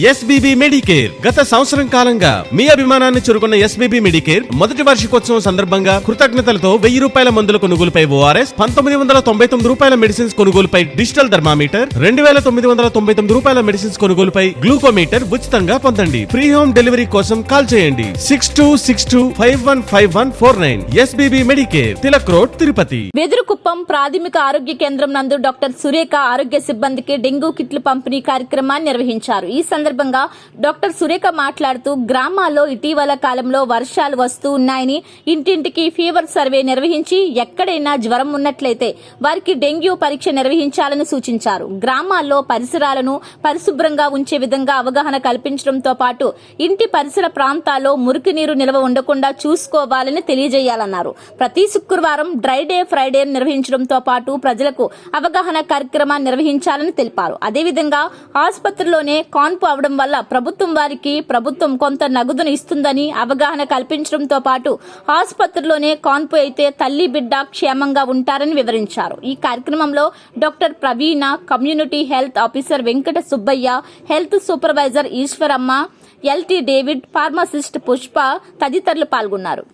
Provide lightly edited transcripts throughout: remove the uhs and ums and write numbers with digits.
SBB Medicare గత సంవత్సరం కాలంగా మీ అభిమానాన్ని చురుకున్న ఎస్బీబీ మెడికేర్ మొదటి వార్షికోత్సవం సందర్భంగా కృతజ్ఞతలతో 1000 రూపాయల మందుల కొనుగోలుపై ఓఆర్ఎస్, 1999 రూపాయల మెడిసిన్స్ కొనుగోలుపై డిజిటల్ థర్మామీటర్, 2999 రూపాయల మెడిసిన్స్ కొనుగోలుపై గ్లూకోమీటర్ ఉచితంగా పొందండి. ఫ్రీ హోమ్ డెలివరీ కోసం కాల్ చేయండి 6262515149. SBB Medicare, Tilak road, Tirupati. Vedurukuppam ప్రాథమిక ఆరోగ్య కేంద్రం నందు డాక్టర్ సురేఖ ఆరోగ్య సిబ్బందికి డెంగ్యూ కిట్లు పంపిణీ కార్యక్రమాన్ని నిర్వహించారు. ఈ సందర్భంగా డాక్టర్ సురేఖ మాట్లాడుతూ గ్రామాల్లో ఇటీవల కాలంలో వర్షాలు వస్తూ ఉన్నాయని, ఇంటింటికి ఫీవర్ సర్వే నిర్వహించి ఎక్కడైనా జ్వరం ఉన్నట్లయితే వారికి డెంగ్యూ పరీక్ష నిర్వహించాలని సూచించారు. గ్రామాల్లో పరిసరాలను పరిశుభ్రంగా ఉంచే విధంగా అవగాహన కల్పించడంతో పాటు ఇంటి పరిసర ప్రాంతాల్లో మురికి నీరు నిల్వ ఉండకుండా చూసుకోవాలని తెలియజేయాలన్నారు. ప్రతి శుక్రవారం డ్రై డే ఫ్రైడే నిర్వహించడంతో పాటు ప్రజలకు అవగాహన కార్యక్రమాన్ని నిర్వహించాలని తెలిపారు. అదేవిధంగా ఆసుపత్రిలోనే కాన్పు అవడం వల్ల ప్రభుత్వం కొంత నగదును ఇస్తుందని అవగాహన కల్పించడంతో పాటు ఆసుపత్రిలోనే కాన్పు అయితే తల్లి బిడ్డ క్షేమంగా ఉంటారని వివరించారు. ఈ కార్యక్రమంలో doctor Praveena, community health officer Venkata Subbaiah, health supervisor Eshwaramma, LT David, pharmacist Pushpa తదితరులు పాల్గొన్నారు.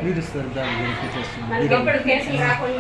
మీరు